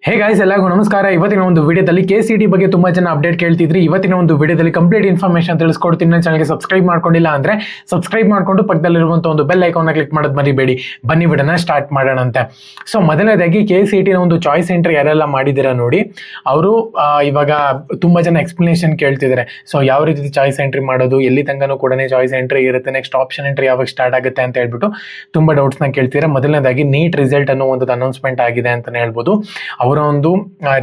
Hey guys, ಎಲ್ಲರಿಗೂ ನಮಸ್ಕಾರ. ಇವತ್ತಿನ ಒಂದು ವಿಡಿಯೋದಲ್ಲಿ KCET ಬಗ್ಗೆ ತುಂಬಾ ಜನ ಅಪ್ಡೇಟ್ ಕೇಳ್ತಿದ್ರಿ. ಇವತ್ತಿನ ಒಂದು ವಿಡಿಯೋದಲ್ಲಿ ಕಂಪ್ಲೀಟ್ ಇನ್ಫಾರ್ಮೇಷನ್ ತಿಳಿಸ್ಕೊಡ್ತೀನಿ. ನನ್ನ ಚಾನಲ್ಗೆ ಸಬ್ಸ್ಕ್ರೈಬ್ ಮಾಡ್ಕೊಂಡಿಲ್ಲ ಅಂದ್ರೆ ಸಬ್ಸ್ಕ್ರೈಬ್ ಮಾಡ್ಕೊಂಡು ಪಕ್ಕದಲ್ಲಿರುವಂತಹ ಒಂದು ಬೆಲ್ ಐಕಾನ್ ಕ್ಲಿಕ್ ಮಾಡೋದು ಮರಿಬೇಡಿ. ಬನ್ನಿ ವಿಡಿಯೋನ ಸ್ಟಾರ್ಟ್ ಮಾಡೋಣಂತೆ. ಸೊ ಮೊದಲನೇದಾಗಿ KCET ನ ಒಂದು ಚಾಯ್ಸ್ ಎಂಟ್ರಿ ಯಾರೆಲ್ಲ ಮಾಡಿದ್ದೀರಾ ನೋಡಿ, ಅವರು ಇವಾಗ ತುಂಬಾ ಜನ ಎಕ್ಸ್ಪ್ಲನೇಷನ್ ಕೇಳ್ತಿದ್ದಾರೆ. ಸೊ ಯಾವ ರೀತಿ ಚಾಯ್ಸ್ ಎಂಟ್ರಿ ಮಾಡೋದು, ಎಲ್ಲಿ ತನಕನೂ ಕೂಡ ಚಾಯ್ಸ್ ಎಂಟ್ರಿ ಇರುತ್ತೆ, ನೆಕ್ಸ್ಟ್ ಆಪ್ಷನ್ ಎಂಟ್ರಿ ಯಾವಾಗ ಸ್ಟಾರ್ಟ್ ಆಗುತ್ತೆ ಅಂತ ಹೇಳ್ಬಿಟ್ಟು ತುಂಬಾ ಡೌಟ್ಸ್ನ ಕೇಳ್ತಿದ್ದಾರೆ. ಮೊದಲನೇದಾಗಿ ನೀಟ್ ರಿಸಲ್ಟ್ ಅನ್ನೋ ಒಂದು ಅನೌನ್ಸ್ಮೆಂಟ್ ಆಗಿದೆ ಅಂತಾನೆ ಹೇಳ್ಬೋದು. ಅವರ ಒಂದು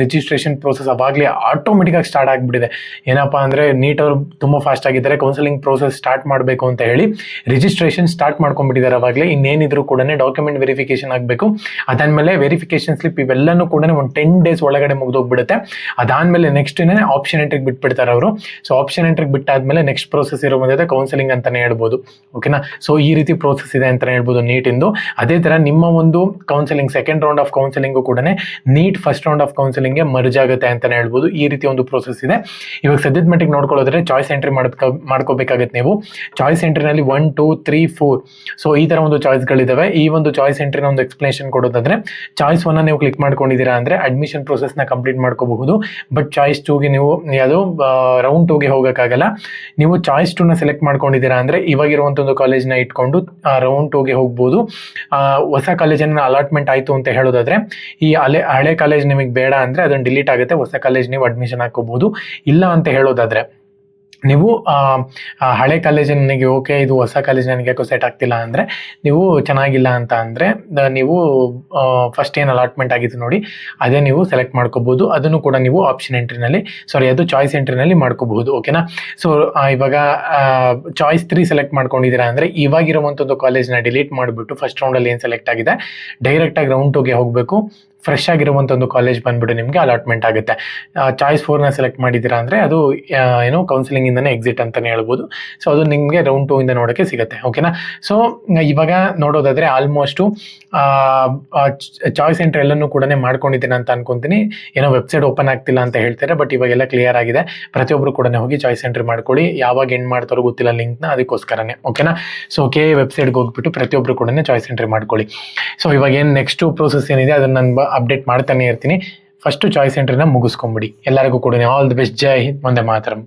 ರಿಜಿಸ್ಟ್ರೇಷನ್ ಪ್ರೋಸೆಸ್ ಅವಾಗಲೇ ಆಟೋಮೆಟಿಕ್ ಆಗಿ ಸ್ಟಾರ್ಟ್ ಆಗಿಬಿಟ್ಟಿದೆ. ಏನಪ್ಪಾ ಅಂದ್ರೆ ನೀಟ್ ಅವರು ತುಂಬಾ ಫಾಸ್ಟ್ ಆಗಿದ್ದಾರೆ, ಕೌನ್ಸಿಲಿಂಗ್ ಪ್ರೋಸೆಸ್ ಸ್ಟಾರ್ಟ್ ಮಾಡಬೇಕು ಅಂತ ಹೇಳಿ ರಿಜಿಸ್ಟ್ರೇಷನ್ ಸ್ಟಾರ್ಟ್ ಮಾಡ್ಕೊಂಡ್ಬಿಟ್ಟಿದ್ದಾರೆ ಅವಾಗಲೇ. ಇನ್ನೇನಿದ್ರು ಕೂಡ ಡಾಕ್ಯುಮೆಂಟ್ ವೆರಿಫಿಕೇಶನ್ ಆಗಬೇಕು. ಅದಾದ್ಮೇಲೆ ವೆರಿಫಿಕೇಶನ್ ಸ್ಲಿಪ್ ಇವೆಲ್ಲನೂ ಕೂಡ ಒಂದು 10 days ಒಳಗಡೆ ಮುಗಿದೋಗ್ಬಿಡುತ್ತೆ. ಅದಾದ್ಮೇಲೆ ನೆಕ್ಸ್ಟ್ ಆಪ್ಷನ್ ಎಂಟ್ರಿಗೆ ಬಿಟ್ಬಿಡ್ತಾರೆ ಅವರು. ಸೊ ಆಪ್ಷನ್ ಎಂಟ್ರಿಗೆ ಬಿಟ್ಟಾದ್ಮೇಲೆ ನೆಕ್ಸ್ಟ್ ಪ್ರೋಸೆಸ್ ಇರೋದೇ ಕೌನ್ಸಿಲಿಂಗ್ ಅಂತಾನೆ ಹೇಳ್ಬೋದು. ಓಕೆನಾ. ಸೊ ಈ ರೀತಿ ಪ್ರೋಸೆಸ್ ಇದೆ ಅಂತಾನೆ ಹೇಳ್ಬೋದು ನೀಟ್ ಇಂದು. ಅದೇ ತರ ನಿಮ್ಮ ಒಂದು counselling second round of counselling ಕೂಡ NEET first round of counselling ಗೆ ಮರ್ಜ್ ಆಗುತ್ತೆ ಅಂತಾನೆ ಹೇಳ್ಬೋದು. ಈ ರೀತಿ ಒಂದು ಪ್ರೋಸೆಸ್ ಇದೆ. ಇವಾಗ ಸದ್ಯದ ಮಟ್ಟಿಗೆ ನೋಡ್ಕೊಳ್ಳೋದ್ರೆ ಚಾಯ್ಸ್ ಎಂಟ್ರಿ ಮಾಡ್ಕೋಬೇಕಾಗುತ್ತೆ ನೀವು. ಚಾಯ್ಸ್ ಎಂಟ್ರಿನಲ್ಲಿ 1, 2, 3, 4 ಸೊ ಈ ತರ ಒಂದು ಚಾಯ್ಸ್ ಗಳಿದಾವೆ. ಈ ಒಂದು ಚಾಯ್ಸ್ ಎಂಟ್ರಿನ ಒಂದು ಎಕ್ಸ್ಪ್ಲನೇಷನ್ ಕೊಡೋದಾದ್ರೆ, ಚಾಯ್ಸ್ 1 ನೀವು ಕ್ಲಿಕ್ ಮಾಡ್ಕೊಂಡಿದ್ದೀರಾ ಅಂದ್ರೆ ಅಡ್ಮಿಷನ್ ಪ್ರೋಸೆಸ್ ನ ಕಂಪ್ಲೀಟ್ ಮಾಡ್ಕೋಬಹುದು. ಬಟ್ ಚಾಯ್ಸ್ 2 ಗೆ ನೀವು ಯಾವುದು ರೌಂಡ್ 2 ಗೆ ಹೋಗಕ್ಕಾಗಲ್ಲ. ನೀವು ಚಾಯ್ಸ್ 2 ನ ಸೆಲೆಕ್ಟ್ ಮಾಡ್ಕೊಂಡಿದ್ದೀರಾ ಅಂದ್ರೆ ಇವಾಗಿರುವಂತ ಒಂದು ಕಾಲೇಜ್ನ ಇಟ್ಕೊಂಡು ರೌಂಡ್ 2 ಗೆ ಹೋಗ್ಬೋದು. ಹೊಸ ಕಾಲೇಜನ್ನ ಅಲಾಟ್ಮೆಂಟ್ ಆಯ್ತು ಅಂತ ಹೇಳೋದಾದ್ರೆ, ಈ ಹಳೆ ಕಾಲೇಜ್ ನಿಮಗೆ ಬೇಡ ಅಂದ್ರೆ ಅದನ್ನ ಡಿಲೀಟ್ ಆಗುತ್ತೆ, ಹೊಸ ಕಾಲೇಜ್ ನೀವು ಅಡ್ಮಿಷನ್ ಹಾಕೋಬಹುದು. ಇಲ್ಲ ಅಂತ ಹೇಳೋದಾದ್ರೆ ನೀವು ಹಳೆ ಕಾಲೇಜ್ ನನಗೆ ಓಕೆ, ಇದು ಹೊಸ ಕಾಲೇಜ್ ನನಗೆ ಯಾಕೋ ಸೆಟ್ ಆಗ್ತಿಲ್ಲ ಅಂದ್ರೆ, ನೀವು ಚೆನ್ನಾಗಿಲ್ಲ ಅಂತ ಅಂದ್ರೆ ನೀವು ಫಸ್ಟ್ ಏನು ಅಲಾಟ್ಮೆಂಟ್ ಆಗಿತ್ತು ನೋಡಿ ಅದೇ ನೀವು ಸೆಲೆಕ್ಟ್ ಮಾಡ್ಕೋಬಹುದು. ಅದನ್ನು ಕೂಡ ನೀವು ಆಪ್ಷನ್ ಎಂಟ್ರಿನಲ್ಲಿ ಅದು ಚಾಯ್ಸ್ ಎಂಟ್ರಿನಲ್ಲಿ ಮಾಡ್ಕೋಬಹುದು. ಓಕೆನಾ. ಸೊ ಇವಾಗ ಚಾಯ್ಸ್ 3 ಸೆಲೆಕ್ಟ್ ಮಾಡ್ಕೊಂಡಿದ್ದೀರಾ ಅಂದ್ರೆ ಇವಾಗಿರುವಂಥದ್ದು ಕಾಲೇಜ್ನ ಡಿಲೀಟ್ ಮಾಡಿಬಿಟ್ಟು ಫಸ್ಟ್ ರೌಂಡಲ್ಲಿ ಏನು ಸೆಲೆಕ್ಟ್ ಆಗಿದೆ ಡೈರೆಕ್ಟ್ ಆಗಿ ರೌಂಡ್ 2ಗೆ ಹೋಗಬೇಕು. ಫ್ರೆಶ್ ಆಗಿರುವಂಥ ಒಂದು ಕಾಲೇಜ್ ಬಂದ್ಬಿಟ್ಟು ನಿಮಗೆ ಅಲಾಟ್ಮೆಂಟ್ ಆಗುತ್ತೆ. ಚಾಯ್ಸ್ 4 ನ ಸೆಲೆಕ್ಟ್ ಮಾಡಿದ್ದೀರಾ ಅಂದ್ರೆ ಅದು ಏನು ಕೌನ್ಸಿಲಿಂಗ್ ಇಂದಾನೆ ಎಕ್ಸಿಟ್ ಅಂತಾನೆ ಹೇಳ್ಬೋದು. ಸೊ ಅದು ನಿಮಗೆ ರೌಂಡ್ 2 ಇಂದ ನೋಡೋಕೆ ಸಿಗುತ್ತೆ. ಓಕೆನಾ. ಸೊ ಇವಾಗ ನೋಡೋದಾದ್ರೆ ಆಲ್ಮೋಸ್ಟ್ ಚಾಯ್ಸ್ ಎಂಟ್ರಿ ಎಲ್ಲನೂ ಕೂಡ ಮಾಡ್ಕೊಂಡಿದ್ದೀನಿ ಅಂತ ಅನ್ಕೊಂತೀನಿ. ಏನೋ ವೆಬ್ಸೈಟ್ ಓಪನ್ ಆಗ್ತಿಲ್ಲ ಅಂತ ಹೇಳ್ತಾರೆ, ಬಟ್ ಇವಾಗೆಲ್ಲ ಕ್ಲಿಯರ್ ಆಗಿದೆ. ಪ್ರತಿಯೊಬ್ರು ಕೂಡ ಹೋಗಿ ಚಾಯ್ಸ್ ಎಂಟ್ರಿ ಮಾಡ್ಕೊಳ್ಳಿ. ಯಾವಾಗ ಎಂಡ್ ಮಾಡ್ತಾರೋ ಗೊತ್ತಿಲ್ಲ ಲಿಂಕ್ನ, ಅದಕ್ಕೋಸ್ಕರನೇ. ಓಕೆನಾ. ಸೊ ವೆಬ್ಸೈಟ್ಗೆ ಹೋಗ್ಬಿಟ್ಟು ಪ್ರತಿಯೊಬ್ರು ಕೂಡ ಚಾಯ್ಸ್ ಎಂಟ್ರಿ ಮಾಡ್ಕೊಳ್ಳಿ. ಸೊ ಇವಾಗ ಏನು ನೆಕ್ಸ್ಟ್ ಪ್ರೋಸೆಸ್ ಏನಿದೆ ಅದನ್ನ ನಾನು ಅಪ್ಡೇಟ್ ಮಾಡ್ತಾನೆ ಇರ್ತೀನಿ. ಫಸ್ಟ್ ಚಾಯ್ಸ್ ಎಂಟ್ರಿನ ಮುಗಿಸ್ಕೊಂಬಿಡಿ. ಎಲ್ಲರಿಗೂ ಕೂಡ ಆಲ್ ದಿ ಬೆಸ್ಟ್. ಜೈ ಹಿಂದ್, ವಂದೇ ಮಾತರಂ.